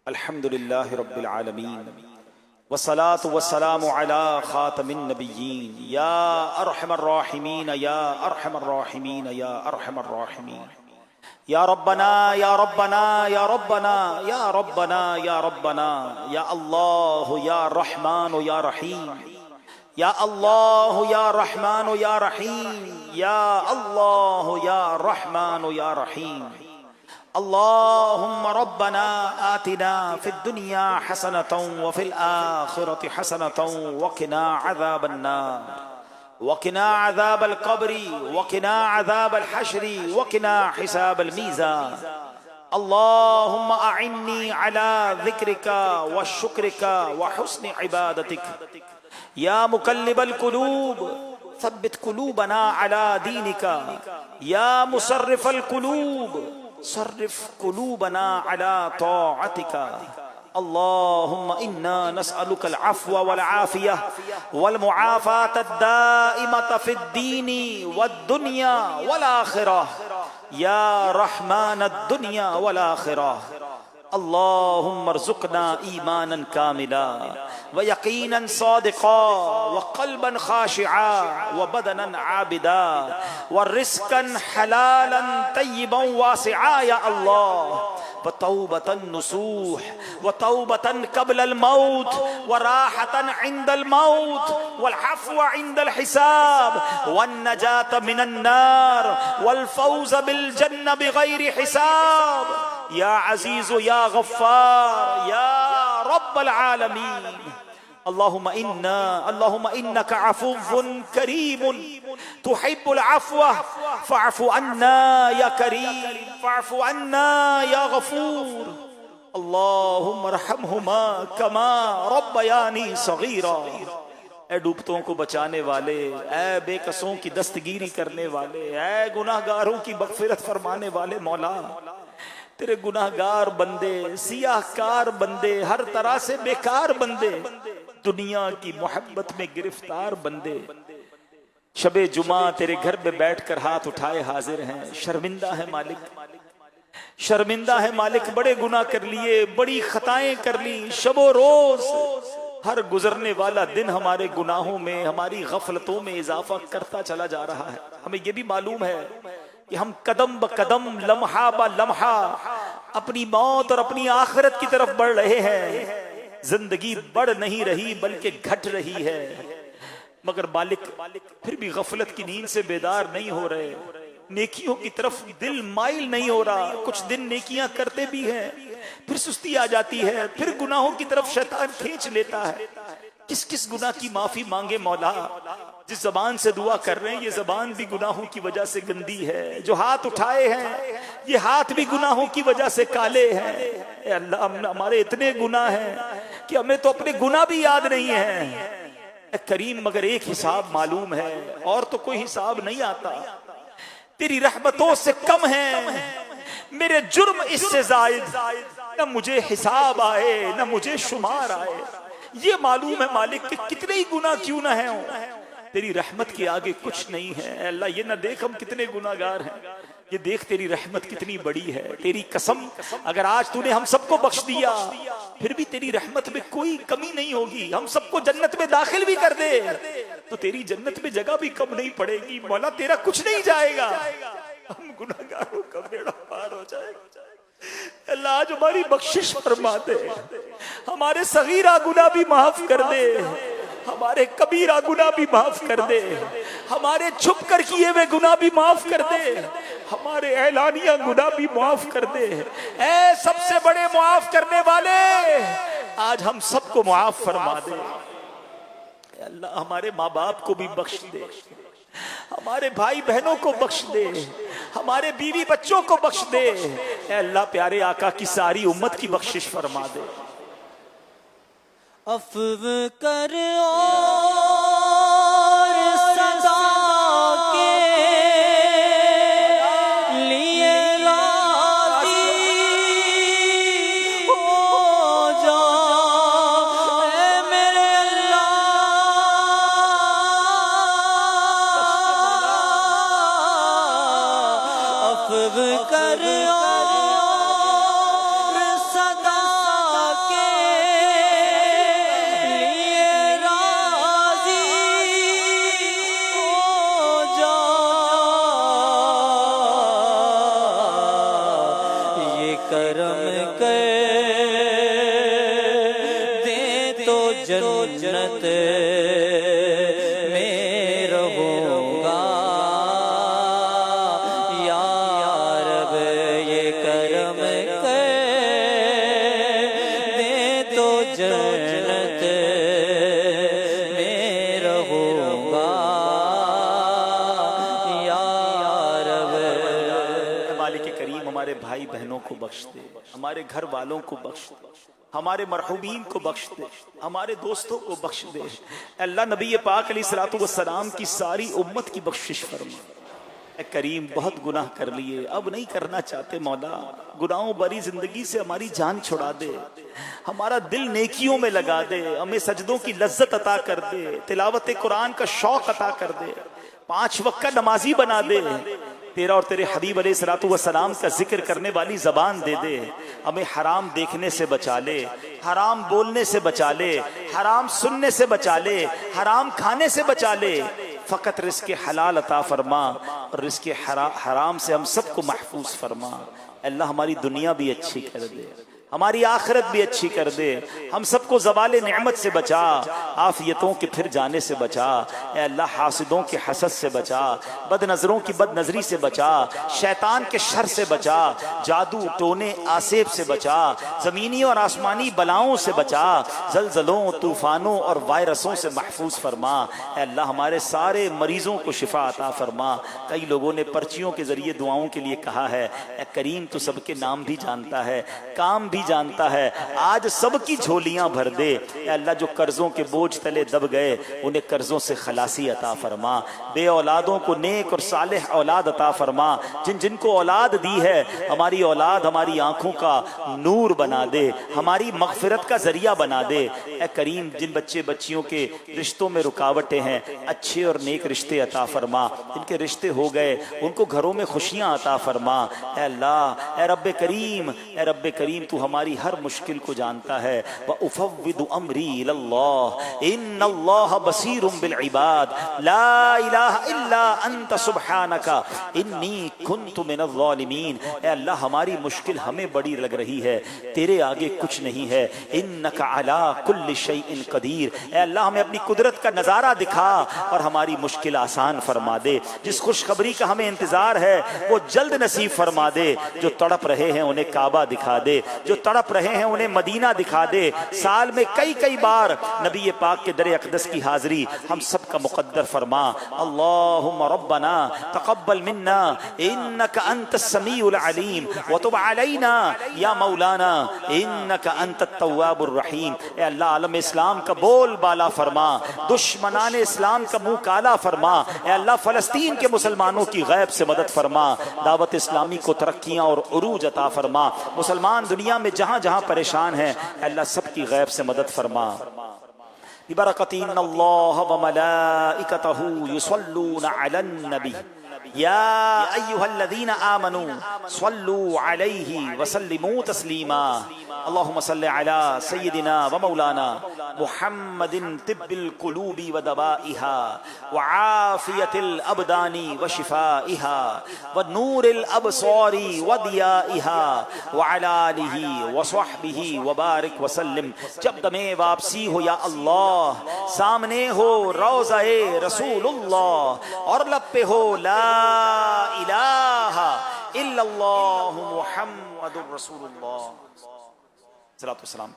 الحمد للہ رب العالمین والصلاة والسلام علی خاتم النبیین یا ارحم الراحمین یا ارحم الراحمین یا ارحم الراحمین یا ربنا یا ربنا یا ربنا یا ربنا یا ربنا یا اللہ یا رحمان یا رحیم یا اللہ یا رحمان یا رحیم یا اللہ یا رحمان یا رحیم اللهم ربنا آتنا في الدنيا حسنة وفي الآخرة حسنة وقنا عذاب النار وقنا عذاب القبر وقنا عذاب الحشر وقنا حساب الميزان اللهم أعني على ذكرك وشكرك وحسن عبادتك يا مقلب القلوب ثبت قلوبنا على دينك يا مصرف القلوب صرف قلوبنا على طاعتك اللهم إنا نسألك العفو والعافية والمعافاة الدائمة في الدين والدنيا والآخرة يا رحمن الدنيا والآخرة اللهم ارزقنا إيمانا كاملا ويقينا صادقا وقلبا خاشعا وبدنا عابدا ورزقا حلالا طيبا واسعا يا الله وتوبة نصوح وتوبة قبل الموت وراحة عند الموت والعفو عند الحساب والنجاة من النار والفوز بالجنة بغير حساب يا عزيز يا غفار يا رب العالمين اللهم إنك عفو كريم تحب العفو فاعف عنا يا كريم فاعف عنا يا غفور اللهم ارحمهما كما ربياني صغيرا اے ڈوبتوں کو بچانے والے، اے بے کسوں کی دستگیری کرنے والے، اے گناہگاروں کی مغفرت فرمانے والے مولا، تیرے گناہگار بندے، سیاہ کار بندے، ہر طرح سے بیکار بندے، دنیا کی محبت میں گرفتار بندے، شب جمعہ تیرے گھر میں بیٹھ کر ہاتھ اٹھائے حاضر ہیں۔ شرمندہ ہے مالک، شرمندہ ہے مالک، بڑے گناہ کر لیے، بڑی خطائیں کر لی، شب و روز ہر گزرنے والا دن ہمارے گناہوں میں، ہماری غفلتوں میں اضافہ کرتا چلا جا رہا ہے۔ ہمیں یہ بھی معلوم ہے کہ ہم قدم بقدم، لمحہ با لمحہ اپنی موت اور اپنی آخرت کی طرف بڑھ رہے ہیں۔ زندگی بڑھ نہیں رہی بلکہ گھٹ رہی ہے، مگر مالک پھر بھی غفلت کی نیند سے بیدار نہیں ہو رہے، نیکیوں کی طرف دل مائل نہیں ہو رہا۔ کچھ دن نیکیاں کرتے بھی ہیں، پھر سستی آ جاتی ہے، پھر گناہوں کی طرف شیطان کھینچ لیتا ہے۔ کس کس گناہ کی معافی مانگے مولا؟ جس زبان سے دعا کر رہے ہیں یہ زبان بھی گناہوں کی وجہ سے گندی ہے، جو ہاتھ اٹھائے ہیں یہ ہاتھ بھی گناہوں کی وجہ سے کالے ہیں۔ اے اللہ، ہمارے اتنے گناہ ہیں کہ ہمیں تو اپنے گناہ بھی یاد نہیں ہیں۔ اے کریم، مگر ایک حساب معلوم ہے، اور تو کوئی حساب نہیں آتا، تیری رحمتوں سے کم ہے، میرے جرم اس سے زائد، نہ مجھے حساب آئے نہ مجھے شمار آئے۔ یہ معلوم ہے مالک کہ کتنے ہی گناہ کیوں نہ ہیں، تیری رحمت کے آگے کچھ نہیں ہے۔ اے اللہ، یہ نہ دیکھ ہم کتنے گناہگار ہیں، یہ دیکھ تیری رحمت کتنی بڑی ہے۔ تیری قسم، اگر آج تو نے ہم سب کو بخش دیا پھر بھی تیری رحمت میں کوئی کمی نہیں ہوگی، ہم سب کو جنت میں داخل بھی کر دے تو تیری جنت میں جگہ بھی کم نہیں پڑے گی۔ مولا، تیرا کچھ نہیں جائے گا، ہم گناہگاروں کا بیڑا پار ہو جائے گا۔ اللہ، آج ہماری بخشش فرما دے، ہمارے صغیرہ گناہ بھی معاف کر دے، ہمارے کبیرہ گناہ بھی معاف کر دے، ہمارے چھپ کر کیے ہوئے گناہ بھی معاف کر دے، ہمارے اعلانیہ گناہ بھی معاف کر دے۔ اے سب سے بڑے معاف کرنے والے، آج ہم سب کو معاف فرما دے۔ اے اللہ، ہمارے ماں باپ کو بھی بخش دے، ہمارے بھائی بہنوں کو بخش دے، ہمارے بیوی بچوں کو بخش دے۔ اے اللہ، پیارے آقا کی ساری امت کی بخشش فرما دے۔ عفو کر اور صدا کے لیے راضی ہو جا، اے میرے اللہ، عفو کر اور صدا جنت میں رہوں گا یا رب۔ مالک کریم ہمارے بھائی بہنوں کو بخش دے، ہمارے گھر والوں کو بخش دے، ہمارے مرحومین کو بخش دے، ہمارے دوستوں کو بخش دے۔ اللہ نبی پاک علیہ الصلوۃ والسلام کی ساری امت کی بخشش فرما۔ اے کریم بہت گناہ کر لیے، اب نہیں کرنا چاہتے مولا، گناہوں بری زندگی سے ہماری جان چھڑا دے، ہمارا دل نیکیوں میں لگا دے، ہمیں سجدوں کی لذت عطا کر دے، تلاوت قرآن کا شوق عطا کر دے، 5 وقت کا نمازی بنا دے، تیرا اور تیرے حبیب علیہ الصلوۃ والسلام کا ذکر کرنے والی زبان دے دے، ہمیں حرام دیکھنے سے بچا لے، حرام بولنے سے بچا لے، حرام سننے سے بچا لے، حرام کھانے سے بچا لے، فقط رزق حلال عطا فرما، اور رزق حرام سے ہم سب کو محفوظ فرما۔ اللہ ہماری دنیا بھی اچھی کر دے، ہماری آخرت بھی اچھی کر دے، ہم سب کو زوال نعمت سے بچا، عافیتوں کے پھر جانے سے بچا، اے اللہ حاسدوں کے حسد سے بچا، بد نظروں کی بد نظری سے بچا، شیطان کے شر سے بچا، جادو ٹونے آسیب سے بچا، زمینی اور آسمانی بلاؤں سے بچا، زلزلوں طوفانوں اور وائرسوں سے محفوظ فرما۔ اے اللہ ہمارے سارے مریضوں کو شفا عطا فرما۔ کئی لوگوں نے پرچیوں کے ذریعے دعاؤں کے لیے کہا ہے، اے کریم تو سب کے نام بھی جانتا ہے، کام بھی جانتا ہے، آج سب کی جھولیاں بھر دے۔ اے اللہ جو قرضوں کے بوجھ تلے دب گئے انہیں قرضوں سے خلاصی عطا فرما، بے اولادوں کو نیک اور صالح اولاد عطا فرما، جن جن کو اولاد دی ہے ہماری اولاد ہماری آنکھوں کا نور بنا دے، ہماری مغفرت کا ذریعہ بنا دے۔ اے کریم جن بچے بچیوں کے رشتوں میں رکاوٹیں ہیں اچھے اور نیک رشتے عطا فرما، جن کے رشتے ہو گئے ان کو گھروں میں خوشیاں عطا فرما۔ اے اللہ اے رب کریم، اے رب کریم تو ہماری ہر مشکل کو جانتا ہے۔ وَأُفَوِّضُ أَمْرِي إِلَى اللَّهِ إِنَّ اللَّهَ بَصِيرٌ بِالْعِبَادِ لَا إِلَهَ إِلَّا أَنْتَ سُبْحَانَكَ إِنِّي كُنْتُ مِنَ الظَّالِمِينَ۔ اے اللہ ہماری مشکل ہمیں بڑی لگ رہی ہے، تیرے آگے کچھ نہیں ہے۔ إِنَّكَ عَلَى كُلِّ شَيْءٍ قَدِيرٌ۔ اے اللہ ہمیں اپنی قدرت کا نظارہ دکھا اور ہماری مشکل آسان فرما دے۔ جس خوشخبری کا ہمیں انتظار ہے وہ جلد نصیب فرما دے۔ جو تڑپ رہے ہیں انہیں کعبہ دکھا دے، جو تڑپ رہے ہیں انہیں مدینہ دکھا دے۔ سال میں کئی بار نبی پاک کے در اقدس کی حاضری ہم سب کا مقدر فرما۔ اللہم ربنا تقبل منا انک انت السمیع العلیم وتب علینا یا مولانا انک انت التواب الرحیم۔ اے اللہ عالم اسلام کا بول بالا فرما، دشمنان اسلام کا منہ کالا فرما۔ اے اللہ فلسطین کے مسلمانوں کی غیب سے مدد فرما، دعوت اسلامی کو ترقیاں اور عروج عطا فرما۔ مسلمان دنیا میں جہاں جہاں پریشان ہیں اے اللہ سب کی غیب سے مدد فرما۔ ببرکۃ ان اللہ وملائکتہ یصلون علی النبی یا ایھا الذین آمنوا صلوا علیہ وسلموا تسلیما۔ اللہم صل علی سیدنا ومولانا محمد طب القلوب ودوائها وعافیة الابدان وشفائها ونور الابصار وضیائها وعلى آلہ وصحبہ وبارک وسلم۔ جب دم واپسی ہو یا اللہ، سامنے ہو روضہ رسول اللہ، اور لب پہ ہو لا الہ الا اللہ محمد رسول اللہ صلی اللہ علیہ وسلم۔